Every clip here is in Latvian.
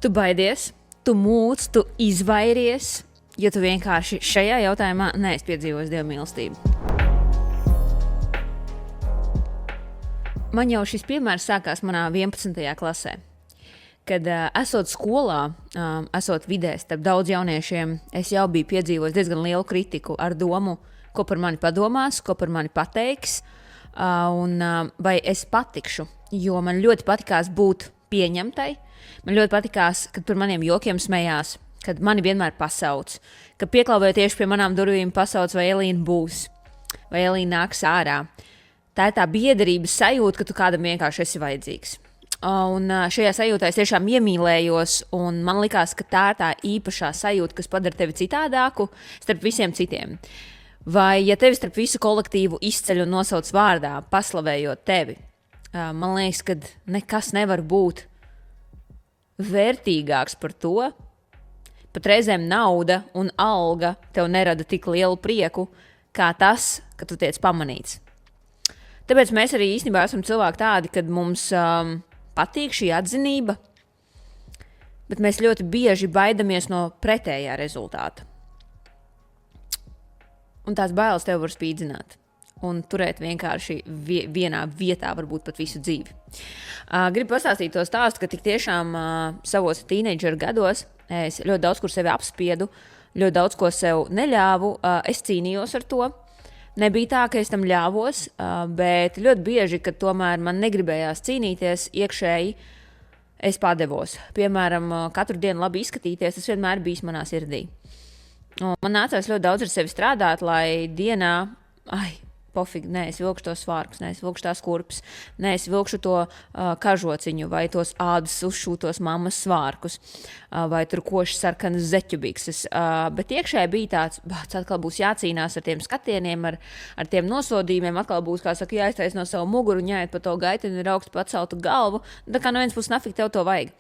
Tu baidies, tu mūc, tu izvairies, ja tu vienkārši šajā jautājumā neesi piedzīvojis Dieva mīlestību. Man jau šis piemērs sākās manā 11. klasē. Kad esot skolā, esot vidē starp daudz jauniešiem, es jau biju piedzīvojis diezgan lielu kritiku ar domu, ko par mani padomās, ko par mani pateiks, un vai es patikšu. Jo man ļoti patikās būt pieņemtai, man ļoti patikās, kad par maniem jokiem smējās, kad mani vienmēr pasauc, ka pieklauvē tieši pie manām durvīm pasauc, vai Elīna būs, vai Elīna nāks ārā. Tā ir tā biedrības sajūta, ka tu kādam vienkārši esi vajadzīgs. Un šajā sajūtā es tiešām iemīlējos, un man likās, ka tā ir tā īpašā sajūta, kas padara tevi citādāku starp visiem citiem. Vai ja tevi starp visu kolektīvu izceļ un nosauc vārdā, paslavējot tevi, man liekas, ka nekas nevar būt vērtīgāks par to. Pat reizēm nauda un alga tev nerada tik lielu prieku, kā tas, ka tu tiec pamanīts. Tāpēc mēs arī īstenībā esam cilvēki tādi, kad mums patīk šī atzinība, bet mēs ļoti bieži baidamies no pretējā rezultāta. Un tās bailes tev var spīdzināt un turēt vienkārši vienā vietā, varbūt pat visu dzīvi. Gribu pastāstīt to stāstu, ka tik tiešām savos tīneidžeru gados es ļoti daudz kur sevi apspiedu, ļoti daudz ko sev neļāvu, es cīnījos ar to. Nebija tā, ka es tam ļāvos, bet ļoti bieži, kad tomēr man negribējās cīnīties iekšēji, es padevos. Piemēram, katru dienu labi izskatīties, tas vienmēr bijis manā sirdī. Un man nācās ļoti daudz ar sevi strādāt, lai dienā, pofīgi, nē, es vilkšu tos svārkus, nē, es vilkšu tās kurpes, nē, es vilkšu to kažociņu vai tos ādas uzšūtos mammas svārkus vai tur koši sarkanas zeķubikses. Bet iekšēji bija tāds atkal būs jācīnās ar tiem skatieniem, ar tiem nosodījumiem, atkal būs, kā saka, jāiztais no savu muguru un jāiet pa to gaiteni ir augstu paceltu galvu, tā kā no viens puses nafik tev to vajag.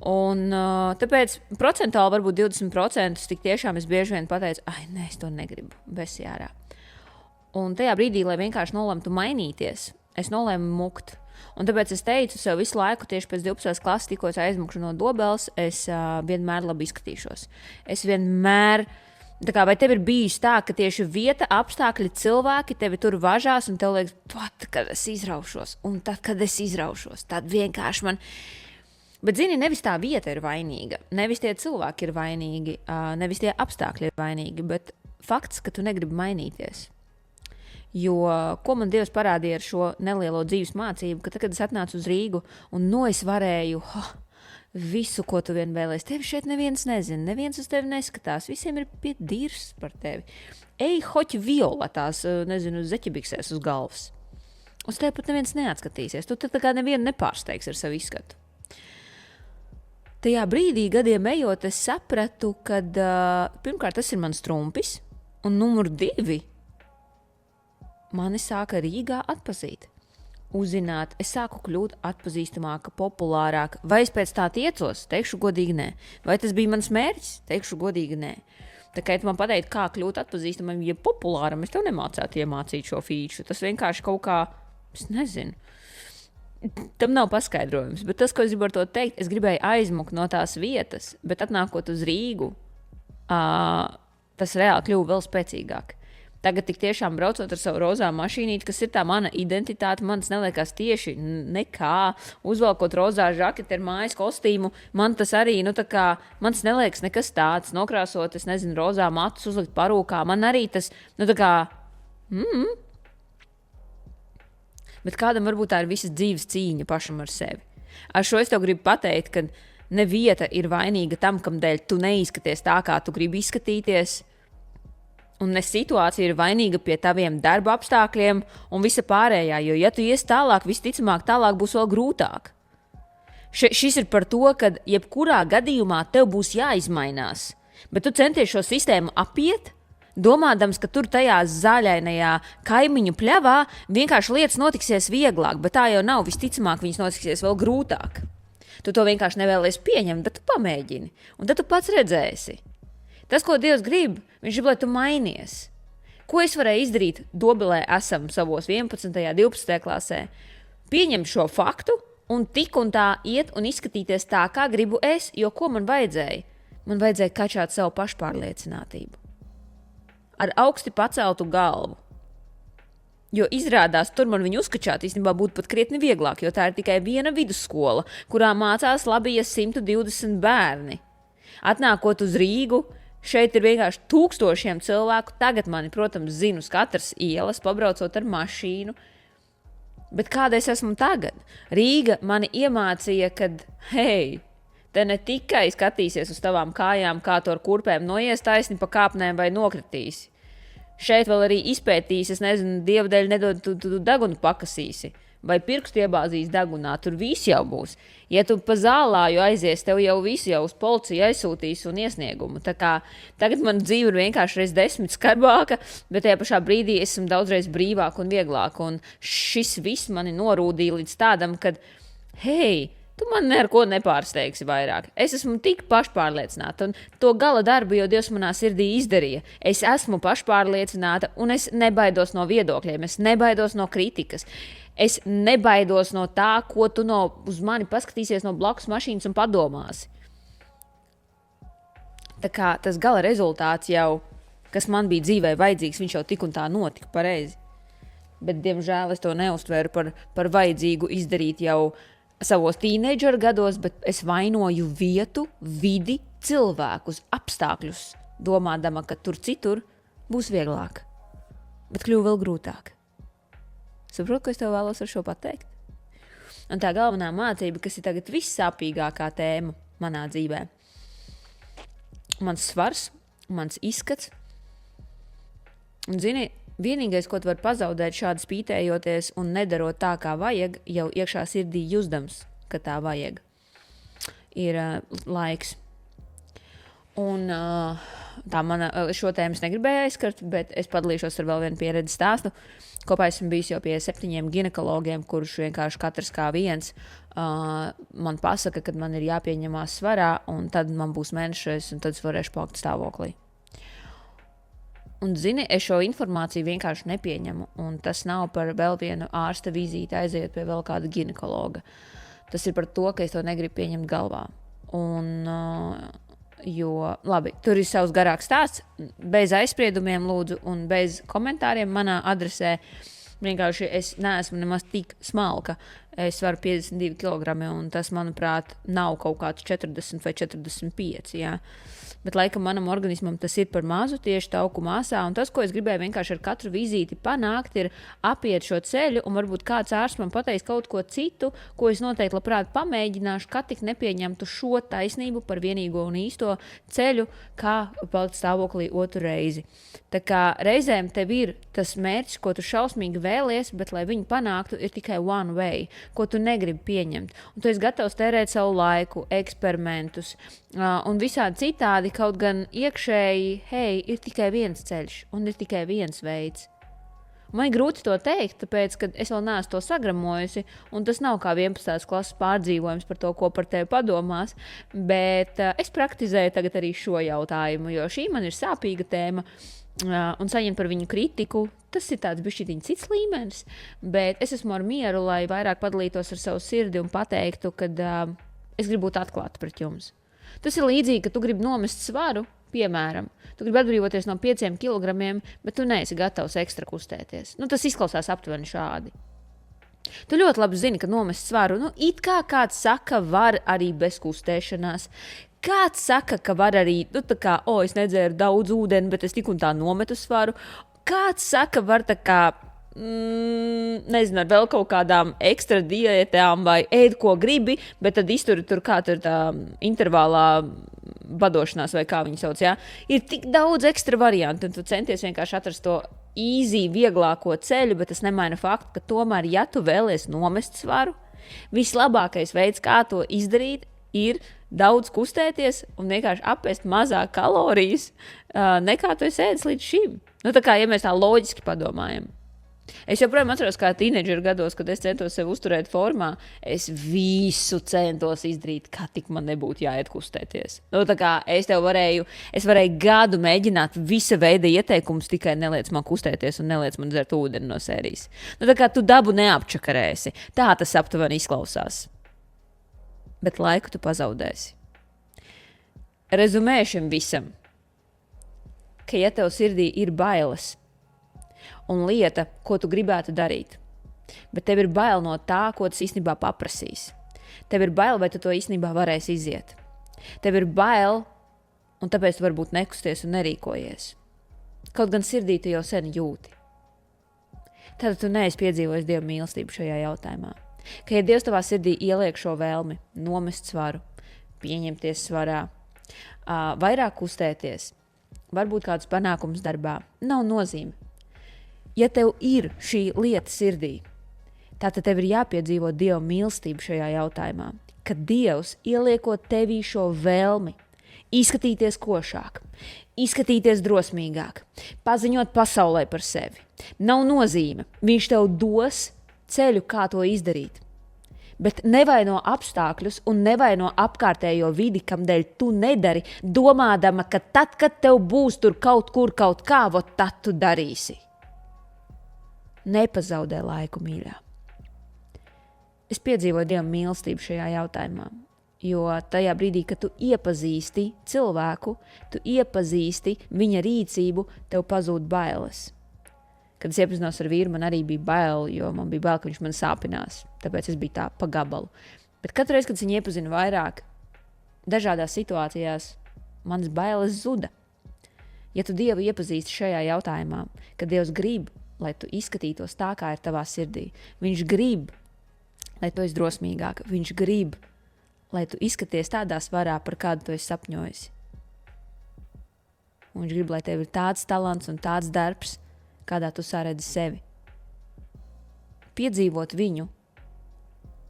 Un tāpēc procentāli varbūt 20% tik tiešām es bieži vien pateicu, nē, es to negribu, besi ārā. Un tajā brīdī, lai vienkārši nolemtu mainīties, es nolēmu mukt. Un tāpēc es teicu sev visu laiku, tieši pēc 12. klases, tikko es aizmukšu no dobeles, es vienmēr labi izskatīšos. Es vienmēr, vai tev ir bijis tā, ka tieši vieta, apstākļi, cilvēki tevi tur važās un tev liekas, pat, kad es izraušos, un tad, kad es izraušos, tad vienkārši man... Bet, zini, nevis tā vieta ir vainīga, nevis tie cilvēki ir vainīgi, nevis tie apstākļi ir vainīgi, bet fakts, ka tu negribi mainīties. Jo, ko man Dievs parādīja ar šo nelielo dzīves mācību, ka tad, kad es atnācu uz Rīgu un es varēju visu, ko tu vien vēlēsi, tevi šeit neviens nezina, neviens uz tevi neskatās, visiem ir dirs par tevi. Ej, hoķi violetās, nezinu, zeķebiksēs uz galvas. Uz tevi pat neviens neatskatīsies, tu tad tā kā nevienu nepārsteigs ar savu izskatu. Tajā brīdī, gadiem ejot, es sapratu, ka pirmkārt tas ir mans trumpis, un numur 2. Mani sāka Rīgā atpazīt, uzzināt, es sāku kļūt atpazīstamāka, populārāka. Vai es pēc tā tiecos? Teikšu godīgi nē. Vai tas bija mans mērķis? Teikšu godīgi nē. Tā kā tu man pateiktu, kā kļūt atpazīstamam, ja populāram, es tev nemācētu iemācīt šo fīču. Tas vienkārši kaut kā, es nezinu. Tam nav paskaidrojums, bet tas, ko es gribu ar to teikt, es gribēju aizmukt no tās vietas, bet atnākot uz Rīgu, tas reāli kļuva vēl spēcīgāk. Tagad tik tiešām braucot ar savu rozā mašīnīti, kas ir tā mana identitāte, man tas neliekas tieši nekā. Uzvalkot rozā žaketi ar mājas kostīmu, man tas arī, man tas neliekas nekas tāds. Nokrāsot, es nezinu, rozā matus, uzlikt parūkā, man arī tas, Bet kādam varbūt tā ir visas dzīves cīņa pašam ar sevi. Ar šo es tev gribu pateikt, ka ne vieta ir vainīga tam, kam dēļ tu neizskaties tā, kā tu gribi izskatīties. Un ne situācija ir vainīga pie taviem darba apstākļiem un visa pārējā, jo ja tu ies tālāk, visticamāk tālāk būs vēl grūtāk. Šis ir par to, ka jebkurā gadījumā tev būs jāizmainās, bet tu centies šo sistēmu apiet, domādams, ka tur tajā zaļainajā kaimiņu pļavā vienkārši lietas notiksies vieglāk, bet tā jau nav, visticamāk viņas notiksies vēl grūtāk. Tu to vienkārši nevēlies pieņemt, bet tu pamēģini, un tad tu pats redzēsi. Tas, ko Dievs grib, viņš grib, lai tu mainies. Ko es varēju izdarīt? Dobelē esam savos 11. 12. klasē. Pieņemt šo faktu un tik un tā iet un izskatīties tā, kā gribu es, jo ko man vajadzēja? Man vajadzēja kačāt savu pašpārliecinātību. Ar augsti paceltu galvu. Jo izrādās, tur man viņu uzkačāt īstenībā būtu pat krietni vieglāk, jo tā ir tikai viena vidusskola, kurā mācās labie 120 bērni. Atnākot uz Rīgu, šeit ir vienkārši tūkstošiem cilvēku. Tagad mani, protams, zinu uz katras ielas, pabraucot ar mašīnu. Bet kāda es esmu tagad? Rīga mani iemācīja, kad, hei, te ne tikai skatīsies uz tavām kājām, kā to ar kurpēm noies taisni pa kāpnēm vai nokritīsi. Šeit vēl arī izpētīs, es nezinu, Dieva dēļ nedod, tu degunu pakasīsi. Vai pirkstu iebāzīs degunā, tur viss jau būs. Ja tu pa zālāju aizies, tev jau visu jau uz policiju aizsūtīs un iesniegumu. Tā kā tagad man dzīve ir vienkārši reiz 10 skarbāka, bet tajā pašā brīdī esmu daudzreiz brīvāk un vieglāk. Un šis viss mani norūdīja līdz tādam, kad, hei, tu man neko nepārsteigsi vairāk. Es esmu tik pašpārliecināta, un to gala darbu jau Dievs manā sirdī izdarīja. Es esmu pašpārliecināta, un es nebaidos no viedokļiem, es nebaidos no kritikas. Es nebaidos no tā, ko tu uz mani paskatīsies no blakus mašīnas un padomāsi. Tā kā tas gala rezultāts jau, kas man bija dzīvē vajadzīgs, viņš jau tik un tā notika pareizi. Bet, diemžēl, es to neuztveru par vajadzīgu izdarīt jau savos tīneidžera gados, bet es vainoju vietu, vidi, cilvēkus, apstākļus, domādama, ka tur citur būs vieglāk, bet kļuva vēl grūtāk. Saproti, ko es tev vēlos ar šo pateikt? Un tā galvenā mācība, kas ir tagad vissāpīgākā tēma manā dzīvē. Mans svars, mans izskats. Un zini, vienīgais, ko tu vari pazaudēt šādi spītējoties un nedarot tā, kā vajag, jau iekšā sirdī jusdams, ka tā vajag, ir laiks. Un tā mana, šo tēmu es negribēju aizskart, bet es padalīšos ar vēl vienu pieredzi stāstu. Kopā esmu bijis jau pie 7 ginekologiem, kurš vienkārši katrs kā viens man pasaka, kad man ir jāpieņemās svarā, un tad man būs mēnešais, un tad es varēšu palikt stāvoklī. Un, zini, es šo informāciju vienkārši nepieņemu, un tas nav par vēl vienu ārsta vizīti aiziet pie vēl kāda ginekologa. Tas ir par to, ka es to negribu pieņemt galvā. Un, jo, labi, tur ir savs garāks stāsts, bez aizspriedumiem lūdzu un bez komentāriem manā adresē. Vienkārši es neesmu nemaz tik smalka. Es varu 52 kg, un tas, manuprāt, nav kaut kāds 40 vai 45, jā. Bet laikam manam organismam tas ir par mazu tieši tauku masā, un tas, ko es gribēju vienkārši ar katru vizīti panākt, ir apiet šo ceļu, un varbūt kāds ārsts man pateiks kaut ko citu, ko es noteikti labprāt pamēģināšu, kad tik nepieņemtu šo taisnību par vienīgo un īsto ceļu, kā palikt stāvoklī otru reizi. Tā kā reizēm tev ir tas mērķis, ko tu šausmīgi vēlies, bet, lai viņu panāktu, ir tikai one way, ko tu negribi pieņemt. Un tu esi gatavs tērēt savu laiku, eksperimentus un visādi citādi, kaut gan iekšēji, hei, ir tikai viens ceļš un ir tikai viens veids. Man ir grūti to teikt, tāpēc, ka es vēl neesmu to sagramojusi, un tas nav kā 11. klases pārdzīvojums par to, ko par tevi padomās, bet es praktizēju tagad arī šo jautājumu, jo šī man ir sāpīga tēma, un saņemt par viņu kritiku, tas ir tāds bišķiņ cits līmenis, bet es esmu ar mieru, lai vairāk padalītos ar savu sirdi un pateiktu, ka es gribu būt atklāta pret jums. Tas ir līdzīgi, ka tu gribi nomest svaru, piemēram, tu gribi atbrīvoties no 5 kilogramiem, bet tu neesi gatavs ekstra kustēties. Tas izklausās aptuveni šādi. Tu ļoti labi zini, ka nomest svaru, it kā kāds saka, var arī bez kustēšanās. Kāds saka, ka var arī, es nedzēru daudz ūdeni, bet es tik un tā nometu svaru. Kāds saka, var tā kā, nezinu, ar vēl kaut kādām ekstra diētām vai ēd, ko gribi, bet tad izturi tur kā tur tā intervālā badošanās vai kā viņi sauc, jā. Ir tik daudz ekstra variantu, un tu centies vienkārši atrast to easy, vieglāko ceļu, bet tas nemaina faktu, ka tomēr, ja tu vēlies nomest svaru, vislabākais veids, kā to izdarīt, ir daudz kustēties un vienkārši apēst mazāk kalorijas, nekā tu esi ēdis līdz šim. Tā kā, ja mēs tā loģiski padomājam. Es joprojām atceros, kā tīneidžera gados, kad es centos sevi uzturēt formā, es visu centos izdarīt, kā tik man nebūtu jāiet kustēties. Tā kā es varēju gadu mēģināt visa veida ieteikumus, tikai neliec man kustēties un neliec man dzert ūdeni no sērijas. Tā kā tu dabu neapčakarēsi. Tā tas aptuveni izklausās. bet laiku tu pazaudēsi. Rezumēšam visam, ka ja tev sirdī ir bailes un lieta, ko tu gribētu darīt, bet tev ir bail no tā, ko tas īstenībā paprasīs. Tev ir bail, vai tu to īstenībā varēsi iziet. Tev ir bail, un tāpēc tu varbūt nekusties un nerīkojies. Kaut gan sirdī tu jau sen jūti. Tad tu neesi piedzīvojis Dieva mīlestību šajā jautājumā. Ka ja Dievs tavā sirdī ieliek šo vēlmi, nomest svaru, pieņemties svarā, vairāk kustēties, varbūt kādus panākumus darbā, nav nozīme. Ja tev ir šī lieta sirdī, tātad tev ir jāpiedzīvo Dieva mīlestību šajā jautājumā, ka Dievs ieliekot tevī šo vēlmi, izskatīties košāk, izskatīties drosmīgāk, paziņot pasaulē par sevi. Nav nozīme, viņš tev dos ceļu, kā to izdarīt. Bet nevaino apstākļus un nevaino apkārtējo vidi, kamdēļ tu nedari, domādama, ka tad, kad tev būs tur kaut kur kaut kā, tad tu darīsi. Nepazaudē laiku, mīļā. Es piedzīvoju Dieva mīlestību šajā jautājumā, jo tajā brīdī, kad tu iepazīsti cilvēku, tu iepazīsti viņa rīcību, tev pazūd bailes. Kad es iepazinos ar vīru, man arī bija bail, jo man bija bail, ka viņš man sāpinās, tāpēc es biju tā pa gabalu. Bet katru reizi, kad es viņu iepazinu vairāk, dažādās situācijās, manas bailes zuda. Ja tu Dievu iepazīsti šajā jautājumā, kad Dievs grib, lai tu izskatītos tā, kā ir tavā sirdī, viņš grib, lai tu esi drosmīgāk, viņš grib, lai tu izskaties tādā svarā, par kādu tu esi sapņojis. Un viņš grib, lai tev ir tāds talants un tāds darbs, kādā tu saredzi sevi. Piedzīvot viņu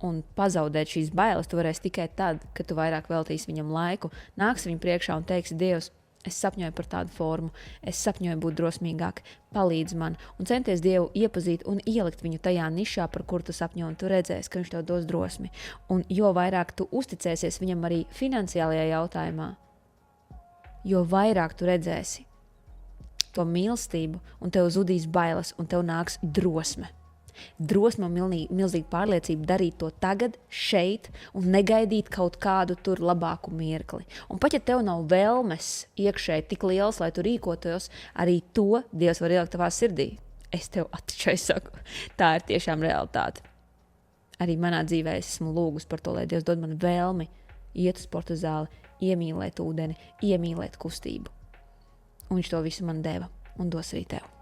un pazaudēt šīs bailes tu varēsi tikai tad, kad tu vairāk veltīsi viņam laiku, nāksi viņu priekšā un teiksi, Dievs, es sapņoju par tādu formu, es sapņoju būt drosmīgāk, palīdz man un centies Dievu iepazīt un ielikt viņu tajā nišā, par kuru tu sapņo, un tu redzēsi, ka viņš tev dos drosmi. Un jo vairāk tu uzticēsies viņam arī finansiālajā jautājumā, jo vairāk tu redzēsi to mīlestību, un tev zudīs bailes, un tev nāks drosme. Drosme un milzīga pārliecība darīt to tagad, šeit, un negaidīt kaut kādu tur labāku mirkli. Un pat ja tev nav vēlmes iekšēji tik liels, lai tu rīkotos, arī to Dievs var ielikt tavā sirdī. Es tev attičai saku, tā ir tiešām realitāte. Arī manā dzīvē es esmu lūgus par to, lai Dievs dod man vēlmi iet uz sporta zāli, iemīlēt ūdeni, iemīlēt kustību. Un viņš to visu man deva un dos arī tev.